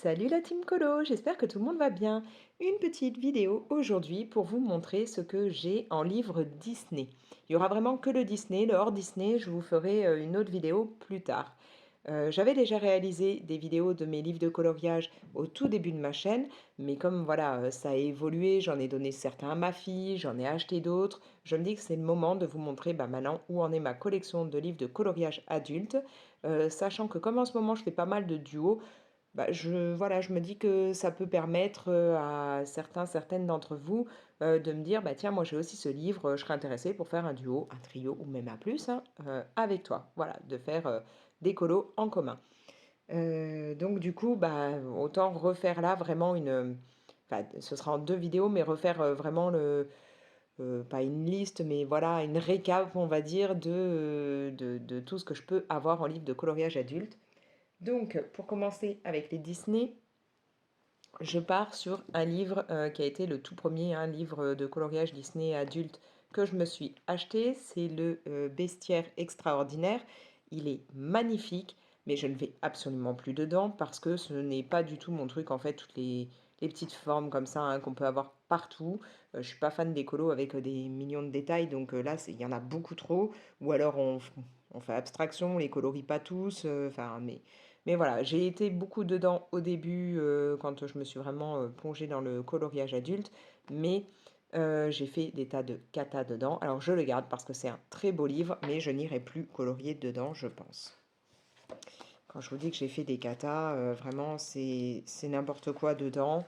Salut la team Colo, j'espère que tout le monde va bien. Une petite vidéo aujourd'hui pour vous montrer ce que j'ai en livre Disney. Il y aura vraiment que le Disney, le hors Disney, je vous ferai une autre vidéo plus tard. J'avais déjà réalisé des vidéos de mes livres de coloriage au tout début de ma chaîne, mais comme voilà, ça a évolué, j'en ai donné certains à ma fille, j'en ai acheté d'autres. Je me dis que c'est le moment de vous montrer maintenant où en est ma collection de livres de coloriage adulte, sachant que comme en ce moment je fais pas mal de duos, voilà, je me dis que ça peut permettre à certaines d'entre vous de me dire, bah tiens, moi j'ai aussi ce livre, je serais intéressée pour faire un duo, un trio ou même un plus hein, avec toi. Voilà, de faire des colos en commun. Donc du coup, bah, autant refaire là vraiment enfin, ce sera en deux vidéos, mais refaire vraiment pas une liste, mais voilà, une récap, on va dire, de tout ce que je peux avoir en livre de coloriage adulte. Donc, pour commencer avec les Disney, je pars sur un livre qui a été le tout premier, un livre de coloriage Disney adulte que je me suis acheté. C'est le Bestiaire extraordinaire. Il est magnifique, mais je ne vais absolument plus dedans parce que ce n'est pas du tout mon truc, en fait, toutes les petites formes comme ça hein, qu'on peut avoir partout. Je suis pas fan des colos avec des millions de détails, donc là, il y en a beaucoup trop. Ou alors on fait abstraction, on les colorie pas tous. Enfin, mais voilà, j'ai été beaucoup dedans au début quand je me suis vraiment plongée dans le coloriage adulte, mais j'ai fait des tas de cata dedans. Alors je le garde parce que c'est un très beau livre, mais je n'irai plus colorier dedans, je pense. Quand je vous dis que j'ai fait des catas, vraiment c'est n'importe quoi dedans.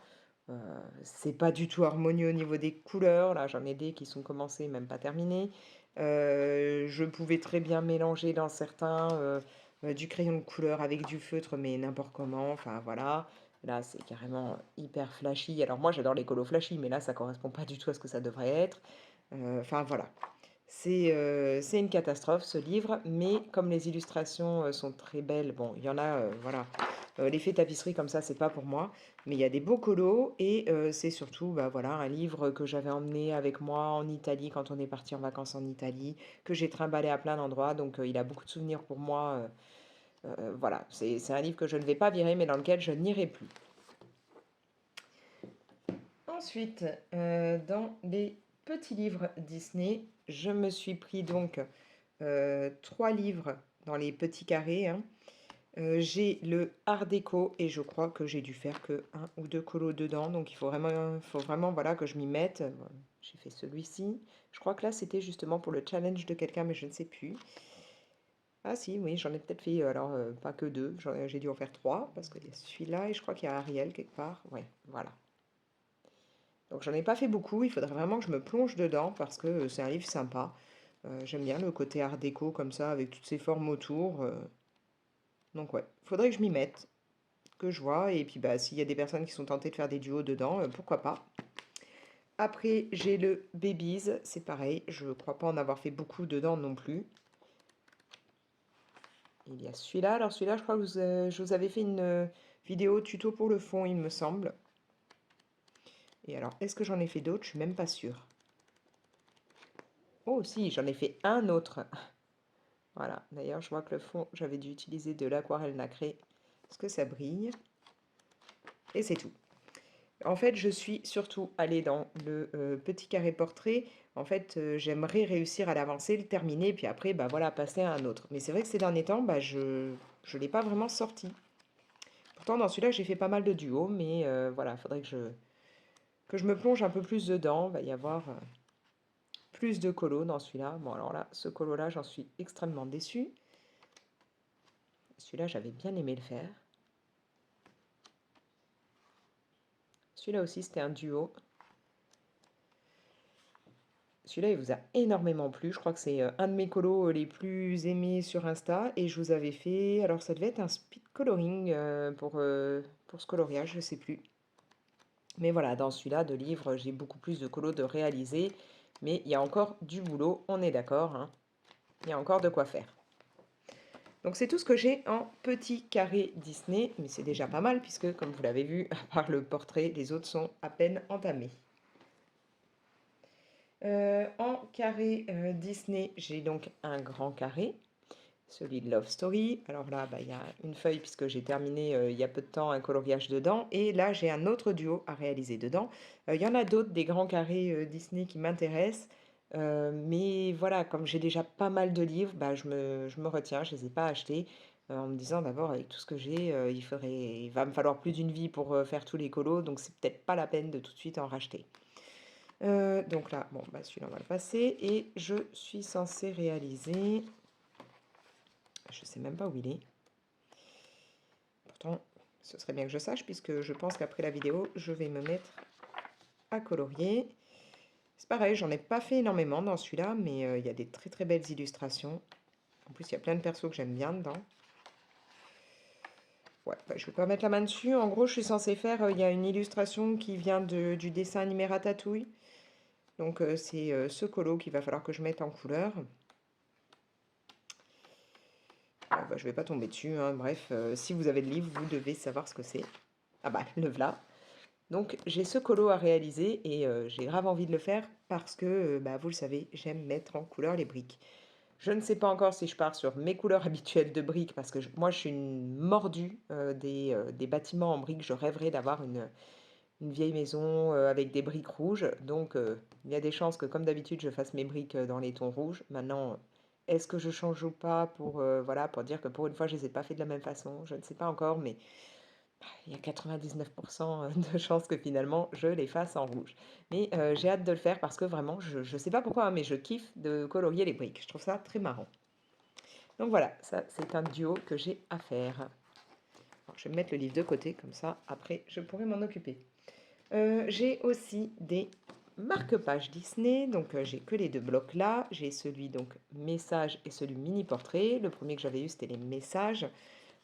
C'est pas du tout harmonieux au niveau des couleurs. Là, j'en ai des qui sont commencées, même pas terminées. Je pouvais très bien mélanger dans certains du crayon de couleur avec du feutre, mais n'importe comment. Enfin, voilà. Là, c'est carrément hyper flashy. Alors, moi, j'adore les colos flashy, mais là, ça correspond pas du tout à ce que ça devrait être. Enfin, voilà. C'est une catastrophe ce livre, mais comme les illustrations sont très belles, bon, il y en a, voilà, l'effet tapisserie comme ça, c'est pas pour moi, mais il y a des beaux colos et c'est surtout, bah voilà, un livre que j'avais emmené avec moi en Italie quand on est parti en vacances en Italie, que j'ai trimballé à plein d'endroits, donc il a beaucoup de souvenirs pour moi. Voilà, c'est un livre que je ne vais pas virer, mais dans lequel je n'irai plus. Ensuite, dans les petits livres Disney, je me suis pris donc 3 livres dans les petits carrés, hein. J'ai le Art déco et je crois que j'ai dû faire que un ou deux colos dedans, donc il faut vraiment voilà, que je m'y mette. J'ai fait celui-ci. Je crois que là, c'était justement pour le challenge de quelqu'un, mais je ne sais plus. Ah si, oui, j'en ai peut-être fait, alors pas que deux, j'ai dû en faire 3, parce qu'il y a celui-là et je crois qu'il y a Ariel quelque part. Ouais, voilà. Donc j'en ai pas fait beaucoup, il faudrait vraiment que je me plonge dedans parce que c'est un livre sympa. J'aime bien le côté art déco comme ça, avec toutes ces formes autour. Donc ouais, faudrait que je m'y mette, que je vois. Et puis bah s'il y a des personnes qui sont tentées de faire des duos dedans, pourquoi pas. Après j'ai le Babies, c'est pareil, je crois pas en avoir fait beaucoup dedans non plus. Il y a celui-là, alors celui-là je crois que je vous avais fait une vidéo tuto pour le fond il me semble. Et alors est-ce que j'en ai fait d'autres? Je suis même pas sûre. Oh si, j'en ai fait un autre. Voilà, d'ailleurs je vois que le fond, j'avais dû utiliser de l'aquarelle nacrée parce que ça brille. Et c'est tout. En fait, je suis surtout allée dans le petit carré portrait. En fait, j'aimerais réussir à l'avancer, le terminer, puis après, bah voilà, passer à un autre. Mais c'est vrai que ces derniers temps, bah, je ne l'ai pas vraiment sorti. Pourtant, dans celui-là, j'ai fait pas mal de duos, mais voilà, il faudrait que je me plonge un peu plus dedans. Il va y avoir plus de colos dans celui-là. Bon, alors là, ce colo-là, j'en suis extrêmement déçue. Celui-là, j'avais bien aimé le faire. Celui-là aussi, c'était un duo. Celui-là, il vous a énormément plu. Je crois que c'est un de mes colos les plus aimés sur Insta. Et je vous avais fait... Alors, ça devait être un speed coloring pour ce coloriage, je ne sais plus. Mais voilà, dans celui-là de livre, j'ai beaucoup plus de colos de réaliser. Mais il y a encore du boulot, on est d'accord, hein. Il y a encore de quoi faire. Donc, c'est tout ce que j'ai en petit carré Disney. Mais c'est déjà pas mal, puisque, comme vous l'avez vu, à part le portrait, les autres sont à peine entamés. En carré Disney, j'ai donc un grand carré. celui de Love Story. Alors là, bah, il y a une feuille puisque j'ai terminé il y a peu de temps un coloriage dedans. Et là, j'ai un autre duo à réaliser dedans. Il y en a d'autres, des grands carrés Disney qui m'intéressent. Mais voilà, comme j'ai déjà pas mal de livres, bah, je me retiens, je ne les ai pas achetés. En me disant d'abord, avec tout ce que j'ai, il va me falloir plus d'une vie pour faire tous les colos. Donc, c'est peut-être pas la peine de tout de suite en racheter. Donc là, bon, bah, celui-là, on va le passer. Et je suis censée réaliser... Je sais même pas où il est. Pourtant, ce serait bien que je sache, puisque je pense qu'après la vidéo, je vais me mettre à colorier. C'est pareil, j'en ai pas fait énormément dans celui-là, mais il y a des très très belles illustrations. En plus, il y a plein de persos que j'aime bien dedans. Ouais, bah, je vais pas mettre la main dessus. En gros, je suis censée faire... Il y a une illustration qui vient du dessin animé Ratatouille. Donc, c'est ce colo qu'il va falloir que je mette en couleur. Ah, bah, je vais pas tomber dessus, hein. Bref, si vous avez le livre, vous devez savoir ce que c'est. Ah bah, le voilà. Donc j'ai ce colo à réaliser et j'ai grave envie de le faire parce que, bah, vous le savez, j'aime mettre en couleur les briques. Je ne sais pas encore si je pars sur mes couleurs habituelles de briques parce que moi je suis une mordue des bâtiments en briques. Je rêverais d'avoir une vieille maison avec des briques rouges. Donc il y a des chances que comme d'habitude je fasse mes briques dans les tons rouges. Maintenant, est-ce que je change ou pas pour, voilà, pour dire que pour une fois je ne les ai pas fait de la même façon? Je ne sais pas encore, mais il y a 99% de chances que finalement je les fasse en rouge. Mais j'ai hâte de le faire parce que vraiment, je ne sais pas pourquoi, hein, mais je kiffe de colorier les briques. Je trouve ça très marrant. Donc voilà, ça c'est un duo que j'ai à faire. Alors, je vais mettre le livre de côté, comme ça après je pourrai m'en occuper. J'ai aussi des marque-pages Disney, donc j'ai que les deux blocs là. J'ai celui donc message et celui mini portrait. Le premier que j'avais eu c'était les messages.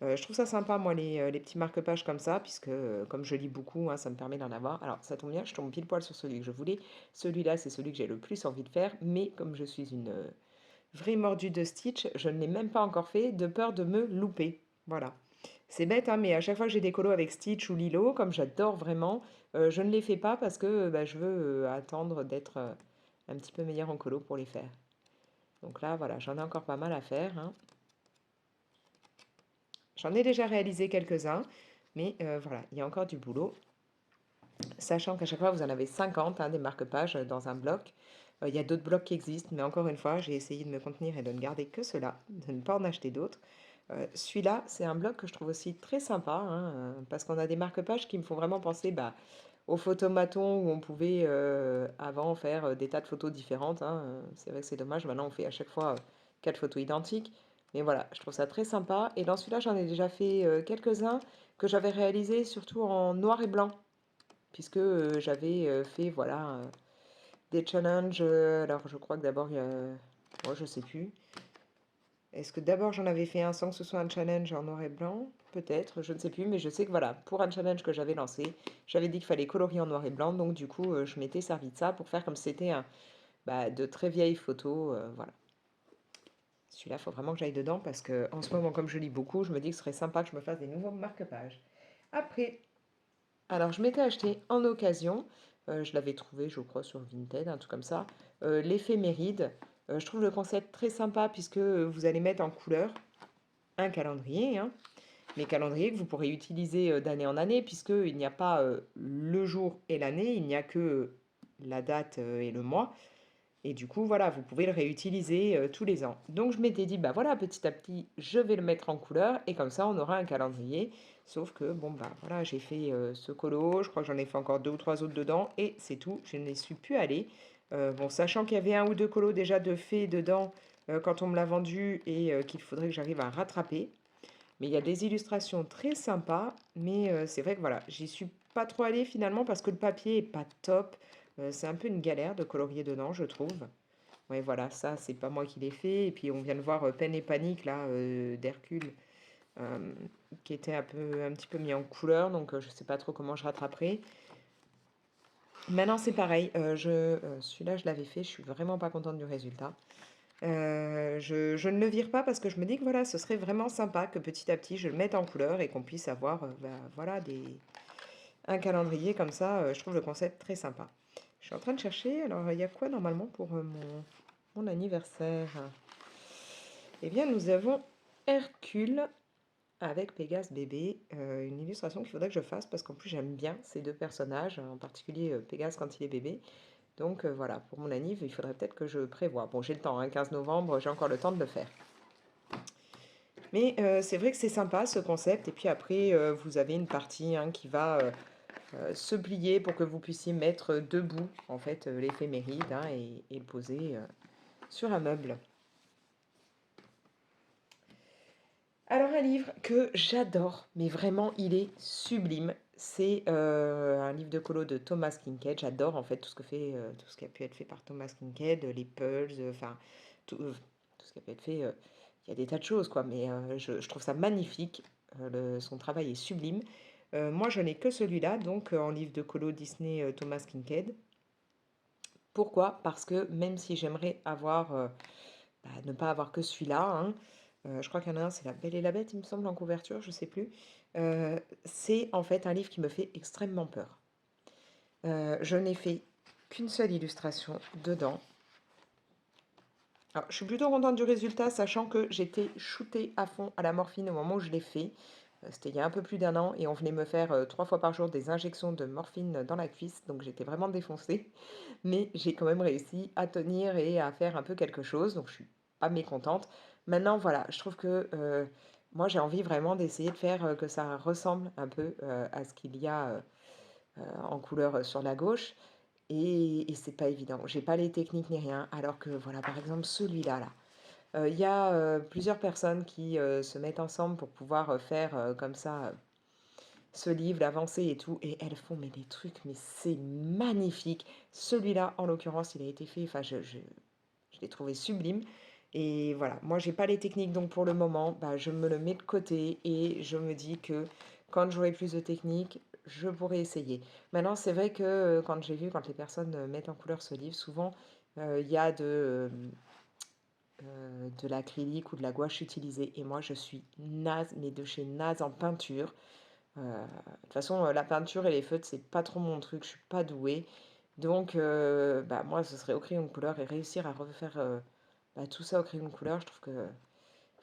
Je trouve ça sympa, moi, les petits marque-pages comme ça, puisque comme je lis beaucoup, hein, ça me permet d'en avoir. Alors, ça tombe bien, je tombe pile poil sur celui que je voulais. Celui-là, c'est celui que j'ai le plus envie de faire, mais comme je suis une vraie mordue de Stitch, je ne l'ai même pas encore fait, de peur de me louper. Voilà. C'est bête, hein, mais à chaque fois que j'ai des colos avec Stitch ou Lilo, comme j'adore vraiment, je ne les fais pas parce que bah, je veux attendre d'être un petit peu meilleure en colo pour les faire. Donc là, voilà, j'en ai encore pas mal à faire, hein. J'en ai déjà réalisé quelques-uns, mais voilà, il y a encore du boulot. Sachant qu'à chaque fois, vous en avez 50, hein, des marque-pages dans un bloc. Il y a d'autres blocs qui existent, mais encore une fois, j'ai essayé de me contenir et de ne garder que ceux-là, de ne pas en acheter d'autres. Celui-là, c'est un bloc que je trouve aussi très sympa, hein, parce qu'on a des marque-pages qui me font vraiment penser bah, aux photomatons où on pouvait avant faire des tas de photos différentes, hein. C'est vrai que c'est dommage, maintenant on fait à chaque fois 4 photos identiques. Mais voilà, je trouve ça très sympa. Et dans celui-là, j'en ai déjà fait quelques-uns que j'avais réalisés surtout en noir et blanc, puisque j'avais fait voilà, des challenges. Alors je crois que d'abord, il y a... Moi, je sais plus. Est-ce que d'abord j'en avais fait un sans que ce soit un challenge en noir et blanc? Peut-être, je ne sais plus, mais je sais que voilà, pour un challenge que j'avais lancé, j'avais dit qu'il fallait colorier en noir et blanc, donc du coup je m'étais servi de ça pour faire comme si c'était bah, de très vieilles photos, voilà. Celui-là, il faut vraiment que j'aille dedans parce que en ce moment, comme je lis beaucoup, je me dis que ce serait sympa que je me fasse des nouveaux marque-pages. Après, alors je m'étais acheté en occasion, je l'avais trouvé, je crois, sur Vinted, un truc comme ça, l'éphéméride. Je trouve le concept très sympa puisque vous allez mettre en couleur un calendrier, hein, mais calendrier que vous pourrez utiliser d'année en année, puisqu'il n'y a pas le jour et l'année, il n'y a que la date et le mois. Et du coup, voilà, vous pouvez le réutiliser tous les ans. Donc je m'étais dit, bah voilà, petit à petit, je vais le mettre en couleur, et comme ça, on aura un calendrier. Sauf que, bon, bah voilà, j'ai fait ce colo, je crois que j'en ai fait encore deux ou trois autres dedans, et c'est tout, je n'y suis plus allée. Bon, sachant qu'il y avait un ou deux colos déjà de faits dedans quand on me l'a vendu, et qu'il faudrait que j'arrive à rattraper. Mais il y a des illustrations très sympas, mais c'est vrai que voilà, j'y suis pas trop allée finalement parce que le papier est pas top. C'est un peu une galère de colorier dedans, je trouve. Ouais, voilà, ça, c'est pas moi qui l'ai fait. Et puis on vient de voir Peine et Panique, là, d'Hercule, euh, qui était un petit peu mis en couleur, donc je sais pas trop comment je rattraperai. Maintenant, c'est pareil, celui-là, je l'avais fait, je suis vraiment pas contente du résultat. Je ne le vire pas parce que je me dis que voilà, ce serait vraiment sympa que petit à petit je le mette en couleur et qu'on puisse avoir bah, voilà, un calendrier comme ça. Je trouve le concept très sympa. Je suis en train de chercher, alors il y a quoi normalement pour mon anniversaire? Eh bien, nous avons Hercule avec Pégase bébé, une illustration qu'il faudrait que je fasse parce qu'en plus j'aime bien ces 2 personnages, en particulier, Pégase quand il est bébé. Donc voilà, pour mon anniv, il faudrait peut-être que je prévoie. Bon, j'ai le temps, hein, 15 novembre, j'ai encore le temps de le faire. Mais c'est vrai que c'est sympa ce concept et puis après, vous avez une partie, hein, qui va, se plier pour que vous puissiez mettre debout, en fait, l'éphéméride, hein, et le poser, sur un meuble. Alors un livre que j'adore, mais vraiment il est sublime. C'est un livre de colo de Thomas Kinkade. J'adore en fait tout ce qui a pu être fait par Thomas Kinkade, les Pulse, enfin tout ce qui a pu être fait. Il y a des tas de choses quoi, mais je trouve ça magnifique. Son travail est sublime. Moi je n'ai que celui-là, donc en livre de colo Disney Thomas Kinkade. Pourquoi? Parce que même si j'aimerais avoir ne pas avoir que celui-là, hein. Je crois qu'il y en a un, c'est La Belle et la Bête, il me semble, en couverture, je sais plus. C'est en fait un livre qui me fait extrêmement peur. Je n'ai fait qu'une seule illustration dedans. Alors, je suis plutôt contente du résultat, sachant que j'étais shootée à fond à la morphine au moment où je l'ai fait. C'était il y a un peu plus d'un an et on venait me faire 3 fois par jour des injections de morphine dans la cuisse, donc j'étais vraiment défoncée. Mais j'ai quand même réussi à tenir et à faire un peu quelque chose, donc je suis pas mécontente. Maintenant, voilà, je trouve que moi j'ai envie vraiment d'essayer de faire que ça ressemble un peu à ce qu'il y a en couleur sur la gauche. Et c'est pas évident. J'ai pas les techniques ni rien. Alors que voilà, par exemple, celui-là, là. Il y a plusieurs personnes qui se mettent ensemble pour pouvoir faire comme ça ce livre, l'avancée et tout, et elles font mais des trucs, mais c'est magnifique. Celui-là, en l'occurrence, il a été fait, enfin, je l'ai trouvé sublime. Et voilà, moi, j'ai pas les techniques, donc pour le moment, bah, je me le mets de côté et je me dis que quand j'aurai plus de techniques, je pourrai essayer. Maintenant, c'est vrai que quand j'ai vu, quand les personnes mettent en couleur ce livre, souvent, il y a de l'acrylique ou de la gouache utilisée. Et moi, je suis naze, mais de chez naze en peinture. De toute façon, la peinture et les feutres, c'est pas trop mon truc, je suis pas douée. Donc, bah, moi, ce serait au crayon de couleur et réussir à refaire bah, tout ça au crayon de couleur, je trouve que,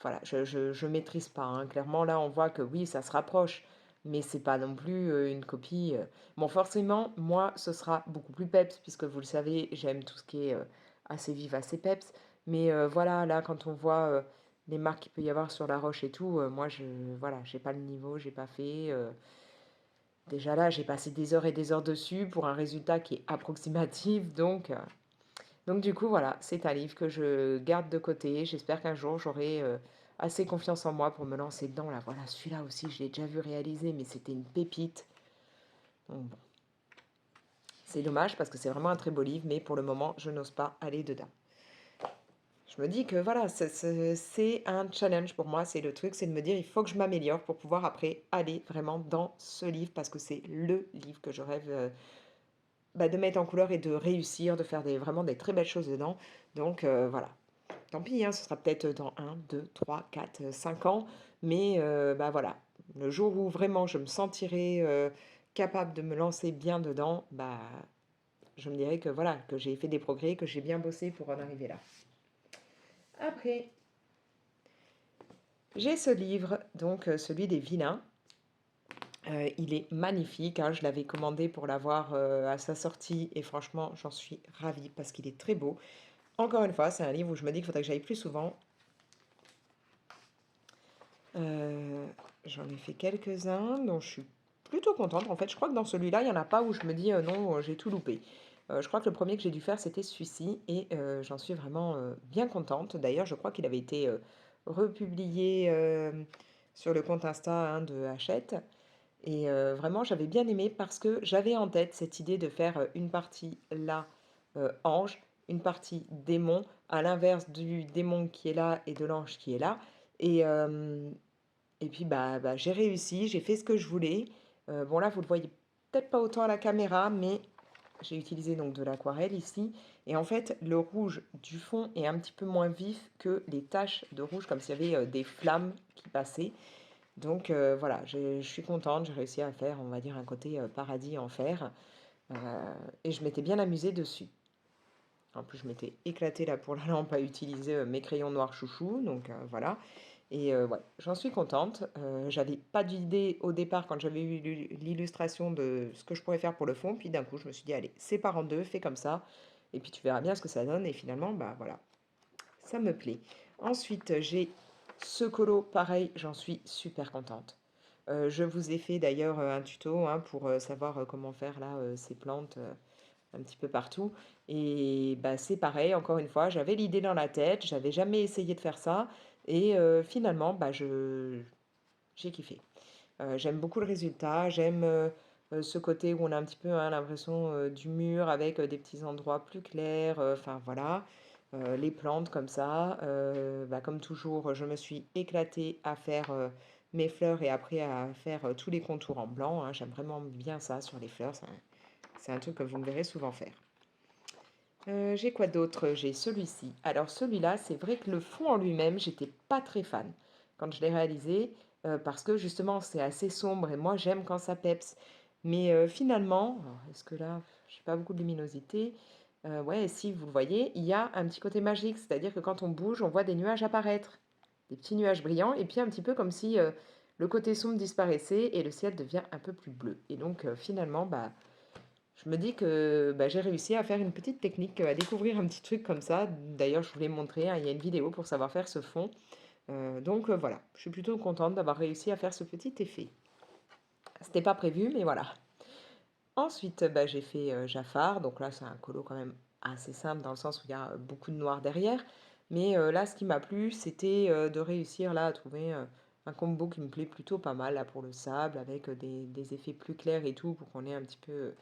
voilà, je maîtrise pas, hein. Clairement, là, on voit que oui, ça se rapproche, mais c'est pas non plus une copie. Bon, forcément, moi, ce sera beaucoup plus peps, puisque vous le savez, j'aime tout ce qui est assez vif, assez peps. Mais voilà, là, quand on voit les marques qu'il peut y avoir sur la roche et tout, moi, voilà, j'ai pas le niveau, j'ai pas fait. Déjà là, j'ai passé des heures et des heures dessus pour un résultat qui est approximatif. Donc du coup, voilà, c'est un livre que je garde de côté. J'espère qu'un jour, j'aurai assez confiance en moi pour me lancer dedans. Là, voilà, celui-là aussi, je l'ai déjà vu réaliser, mais c'était une pépite. Donc bon, c'est dommage parce que c'est vraiment un très beau livre, mais pour le moment, je n'ose pas aller dedans. Je me dis que voilà, c'est un challenge pour moi, c'est le truc, c'est de me dire il faut que je m'améliore pour pouvoir après aller vraiment dans ce livre parce que c'est le livre que je rêve bah, de mettre en couleur et de réussir, de faire vraiment des très belles choses dedans. Donc voilà, tant pis, hein, ce sera peut-être dans 1, 2, 3, 4, 5 ans, mais bah voilà, le jour où vraiment je me sentirai capable de me lancer bien dedans, bah je me dirais que voilà, que j'ai fait des progrès, que j'ai bien bossé pour en arriver là. Après, j'ai ce livre, donc celui des vilains. Il est magnifique, hein, je l'avais commandé pour l'avoir à sa sortie et franchement j'en suis ravie parce qu'il est très beau. Encore une fois, c'est un livre où je me dis qu'il faudrait que j'aille plus souvent. J'en ai fait quelques-uns dont je suis plutôt contente. En fait, je crois que dans celui-là, il n'y en a pas où je me dis non, j'ai tout loupé. Je crois que le premier que j'ai dû faire, c'était celui-ci et j'en suis vraiment bien contente. D'ailleurs, je crois qu'il avait été republié sur le compte Insta hein, de Hachette. Et vraiment, j'avais bien aimé parce que j'avais en tête cette idée de faire une partie là, ange, une partie démon, à l'inverse du démon qui est là et de l'ange qui est là. Et, et puis, bah, j'ai réussi, j'ai fait ce que je voulais. Bon, là, vous le voyez peut-être pas autant à la caméra, mais j'ai utilisé donc de l'aquarelle ici. Et en fait, le rouge du fond est un petit peu moins vif que les taches de rouge, comme s'il y avait des flammes qui passaient. Donc voilà, je suis contente, j'ai réussi à faire, on va dire, un côté paradis en fer. Et je m'étais bien amusée dessus. En plus, je m'étais éclatée là pour la lampe à utiliser mes crayons noirs chouchou, donc voilà. Et ouais, j'en suis contente. J'avais pas d'idée au départ quand j'avais eu l'illustration de ce que je pourrais faire pour le fond. Puis d'un coup, je me suis dit, allez, sépare en deux, fais comme ça. Et puis tu verras bien ce que ça donne. Et finalement, bah voilà, ça me plaît. Ensuite, j'ai ce colo, pareil, j'en suis super contente. Je vous ai fait d'ailleurs un tuto hein, pour savoir comment faire là ces plantes un petit peu partout. Et bah, c'est pareil, encore une fois, j'avais l'idée dans la tête, j'avais jamais essayé de faire ça. Et finalement, bah, j'ai kiffé. J'aime beaucoup le résultat, j'aime ce côté où on a un petit peu hein, l'impression du mur avec des petits endroits plus clairs, enfin voilà. Les plantes comme ça, bah, comme toujours, je me suis éclatée à faire mes fleurs et après à faire tous les contours en blanc, hein. J'aime vraiment bien ça sur les fleurs, c'est un truc que vous me verrez souvent faire. J'ai quoi d'autre? J'ai celui-ci. Alors celui-là, c'est vrai que le fond en lui-même, j'étais pas très fan quand je l'ai réalisé, parce que justement c'est assez sombre et moi j'aime quand ça peps. Mais finalement, alors, est-ce que là, j'ai pas beaucoup de luminosité? Ouais, si vous le voyez, il y a un petit côté magique, c'est-à-dire que quand on bouge, on voit des nuages apparaître, des petits nuages brillants, et puis un petit peu comme si le côté sombre disparaissait et le ciel devient un peu plus bleu. Et donc finalement, bah je me dis que bah, j'ai réussi à faire une petite technique, à découvrir un petit truc comme ça. D'ailleurs, je voulais montrer, hein, il y a une vidéo pour savoir faire ce fond. Donc voilà, je suis plutôt contente d'avoir réussi à faire ce petit effet. C'était pas prévu, mais voilà. Ensuite, bah, j'ai fait Jafar. Donc là, c'est un colo quand même assez simple dans le sens où il y a beaucoup de noir derrière. Mais là, ce qui m'a plu, c'était de réussir là à trouver un combo qui me plaît plutôt pas mal là pour le sable avec des effets plus clairs et tout pour qu'on ait un petit peu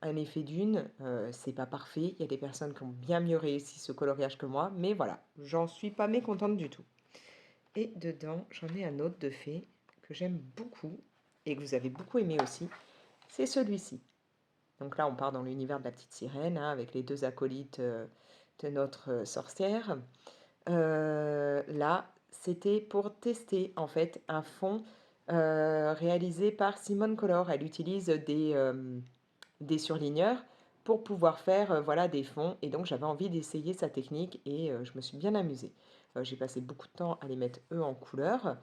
un effet dune. C'est pas parfait, il y a des personnes qui ont bien mieux réussi ce coloriage que moi, mais voilà, j'en suis pas mécontente du tout. Et dedans, j'en ai un autre de fait que j'aime beaucoup et que vous avez beaucoup aimé aussi, c'est celui-ci. Donc là, on part dans l'univers de la petite sirène, hein, avec les deux acolytes de notre sorcière. Là, c'était pour tester en fait un fond réalisé par Simone Color. Elle utilise des surligneurs pour pouvoir faire voilà, des fonds. Et donc j'avais envie d'essayer sa technique et je me suis bien amusée. J'ai passé beaucoup de temps à les mettre eux en couleur.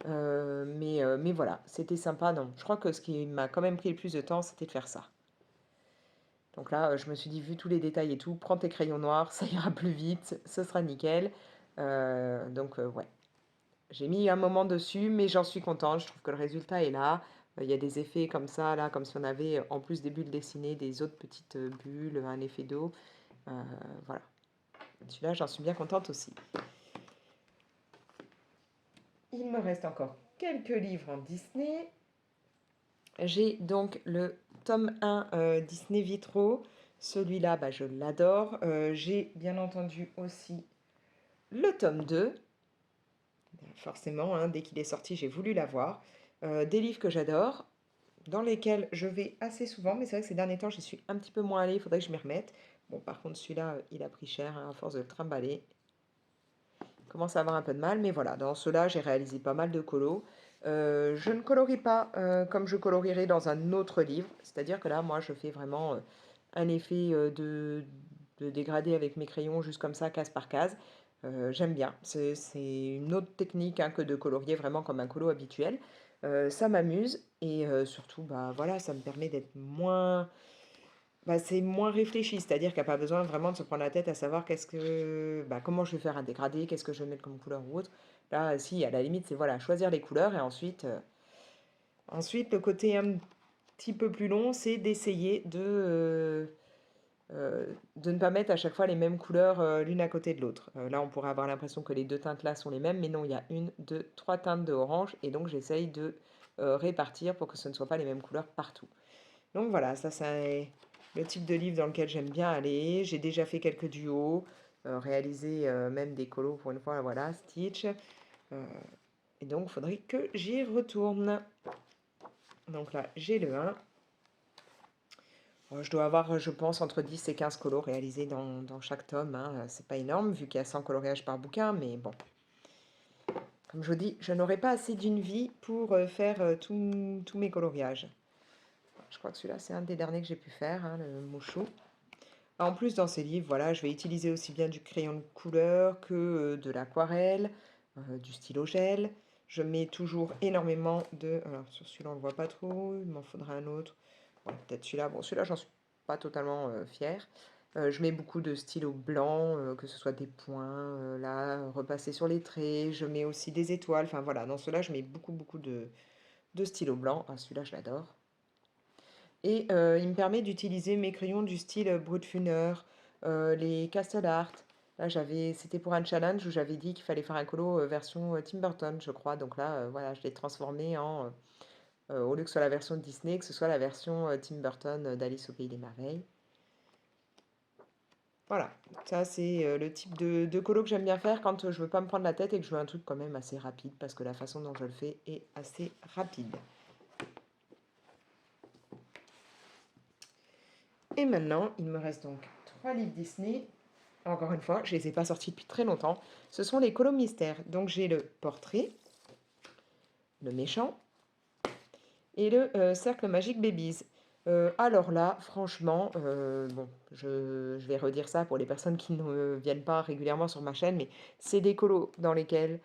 Mais voilà, c'était sympa. Non, je crois que ce qui m'a quand même pris le plus de temps, c'était de faire ça. Donc là, je me suis dit, vu tous les détails et tout, prends tes crayons noirs, ça ira plus vite, ce sera nickel. Donc ouais, j'ai mis un moment dessus, mais j'en suis contente. Je trouve que le résultat est là. Il y a des effets comme ça, là, comme si on avait en plus des bulles dessinées, des autres petites bulles, un effet d'eau. Euh, voilà. Celui-là, j'en suis bien contente aussi. Il me reste encore quelques livres en Disney. J'ai donc le tome 1 Disney Vitro. Celui-là, bah, je l'adore. J'ai bien entendu aussi le tome 2. Forcément, hein, dès qu'il est sorti, j'ai voulu l'avoir. Des livres que j'adore, dans lesquels je vais assez souvent, mais c'est vrai que ces derniers temps, j'y suis un petit peu moins allée, il faudrait que je m'y remette. Bon, par contre, celui-là, il a pris cher, hein, à force de le trimballer. Il commence à avoir un peu de mal, mais voilà, dans ceux-là, j'ai réalisé pas mal de colos. Je ne colorie pas comme je colorierais dans un autre livre, c'est-à-dire que là, moi, je fais vraiment un effet de dégradé avec mes crayons, juste comme ça, case par case. J'aime bien, c'est une autre technique hein, que de colorier vraiment comme un colo habituel. Ça m'amuse et surtout, bah, voilà, ça me permet d'être moins... Bah, c'est moins réfléchi, c'est-à-dire qu'il n'y a pas besoin vraiment de se prendre la tête à savoir bah, comment je vais faire un dégradé, qu'est-ce que je vais mettre comme couleur ou autre. Là, si, à la limite, c'est voilà, choisir les couleurs et ensuite, le côté un petit peu plus long, c'est d'essayer de ne pas mettre à chaque fois les mêmes couleurs l'une à côté de l'autre. Là, on pourrait avoir l'impression que les deux teintes là sont les mêmes, mais non, il y a une, deux, trois teintes de orange, et donc j'essaye de répartir pour que ce ne soit pas les mêmes couleurs partout. Donc voilà, ça c'est le type de livre dans lequel j'aime bien aller. J'ai déjà fait quelques duos, réalisé même des colos pour une fois, voilà, Stitch. Euh, et donc, il faudrait que j'y retourne. Donc là, j'ai le 1. Je dois avoir, je pense, entre 10 et 15 colos réalisés dans chaque tome, hein. C'est pas énorme, vu qu'il y a 100 coloriages par bouquin, mais bon. Comme je vous dis, je n'aurai pas assez d'une vie pour faire tous mes coloriages. Je crois que celui-là, c'est un des derniers que j'ai pu faire, hein, le mouchou. En plus, dans ces livres, voilà, je vais utiliser aussi bien du crayon de couleur que de l'aquarelle, du stylo gel. Je mets toujours énormément de... Alors, sur celui-là, on ne le voit pas trop, il m'en faudra un autre. Ouais, peut-être celui-là. Bon, celui-là, j'en suis pas totalement fière. Je mets beaucoup de stylos blancs, que ce soit des points, là, repassés sur les traits. Je mets aussi des étoiles. Enfin, voilà, dans ceux-là, je mets beaucoup, beaucoup de stylos blancs. Ah, celui-là, je l'adore. Et il me permet d'utiliser mes crayons du style Brutfuner, les Castle Art. Là, c'était pour un challenge où j'avais dit qu'il fallait faire un colo version Tim Burton, je crois. Donc là, voilà, je l'ai transformé au lieu que ce soit la version Disney, que ce soit la version Tim Burton d'Alice au Pays des Merveilles. Voilà, ça c'est le type de colo que j'aime bien faire quand je veux pas me prendre la tête et que je veux un truc quand même assez rapide, parce que la façon dont je le fais est assez rapide. Et maintenant, il me reste donc 3 livres Disney. Encore une fois, je ne les ai pas sortis depuis très longtemps. Ce sont les colos mystères. Donc j'ai le portrait, le méchant et le cercle magique Babies. Alors là, franchement, bon, je vais redire ça pour les personnes qui ne viennent pas régulièrement sur ma chaîne, mais c'est des colos dans lesquels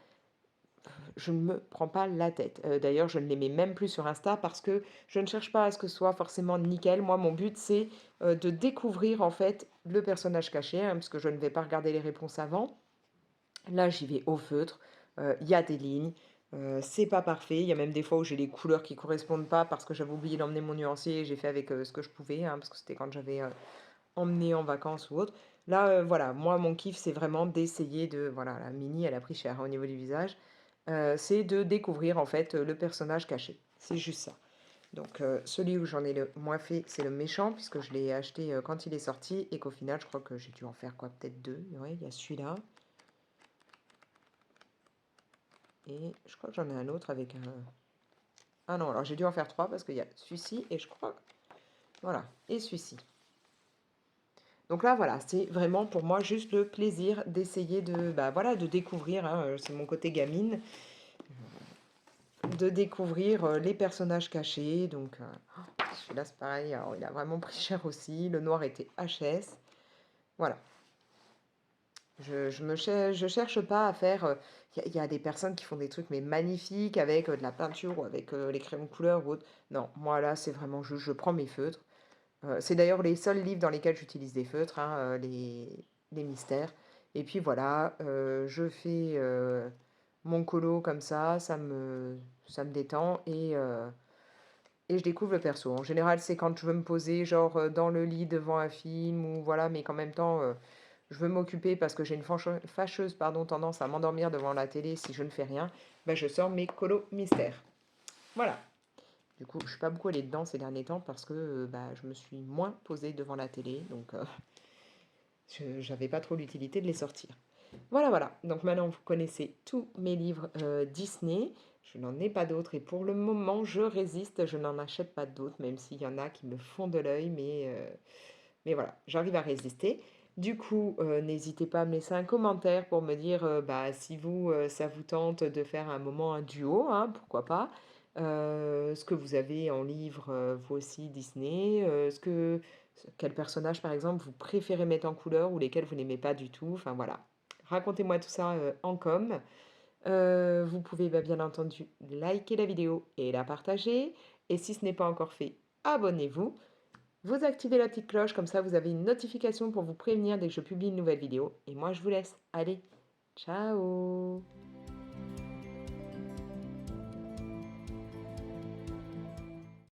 je ne me prends pas la tête. D'ailleurs, je ne les mets même plus sur Insta parce que je ne cherche pas à ce que ce soit forcément nickel. Moi, mon but, c'est de découvrir en fait le personnage caché, hein, parce que je ne vais pas regarder les réponses avant. Là, j'y vais au feutre. Il y a des lignes. C'est pas parfait. Il y a même des fois où j'ai les couleurs qui correspondent pas parce que j'avais oublié d'emmener mon nuancier et j'ai fait avec ce que je pouvais, hein, parce que c'était quand j'avais emmené en vacances ou autre. Là, voilà, moi, mon kiff, c'est vraiment d'essayer de... Voilà, la Mini, elle a pris cher hein, au niveau du visage. C'est de découvrir, en fait, le personnage caché. C'est juste ça. Donc, celui où j'en ai le moins fait, c'est le méchant, puisque je l'ai acheté quand il est sorti, et qu'au final, je crois que j'ai dû en faire, quoi, peut-être deux. Ouais, il y a celui-là. Et je crois que j'en ai un autre avec un... Ah non, alors j'ai dû en faire trois, parce qu'il y a celui-ci, et je crois... Voilà, et celui-ci. Donc là, voilà, c'est vraiment pour moi juste le plaisir d'essayer de, bah, voilà, de découvrir, hein, c'est mon côté gamine, de découvrir les personnages cachés. Donc celui-là, c'est pareil, alors, il a vraiment pris cher aussi. Le noir était HS. Voilà. Je cherche pas à faire... Il y a des personnes qui font des trucs mais magnifiques avec de la peinture ou avec les crayons de couleur ou autre. Non, moi là, c'est vraiment juste, je prends mes feutres. C'est d'ailleurs les seuls livres dans lesquels j'utilise des feutres, hein, les mystères. Et puis voilà, je fais mon colo comme ça me détend et je découvre le perso. En général, c'est quand je veux me poser, genre dans le lit devant un film ou voilà, mais qu'en même temps, je veux m'occuper parce que j'ai une fâcheuse tendance à m'endormir devant la télé si je ne fais rien. Ben, je sors mes colos mystères. Voilà. Du coup, je ne suis pas beaucoup allée dedans ces derniers temps parce que bah, je me suis moins posée devant la télé, donc je n'avais pas trop l'utilité de les sortir. Voilà, voilà. Donc maintenant, vous connaissez tous mes livres Disney. Je n'en ai pas d'autres et pour le moment, je résiste. Je n'en achète pas d'autres, même s'il y en a qui me font de l'œil, mais voilà, j'arrive à résister. Du coup, n'hésitez pas à me laisser un commentaire pour me dire bah, si vous, ça vous tente de faire un moment, un duo, hein, pourquoi pas. Ce que vous avez en livre, vous aussi, Disney. Quel personnage, par exemple, vous préférez mettre en couleur ou lesquels vous n'aimez pas du tout. Enfin voilà, racontez-moi tout ça en com. Vous pouvez bah, bien entendu liker la vidéo et la partager. Et si ce n'est pas encore fait, abonnez-vous. Vous activez la petite cloche, comme ça vous avez une notification pour vous prévenir dès que je publie une nouvelle vidéo. Et moi je vous laisse. Allez, ciao!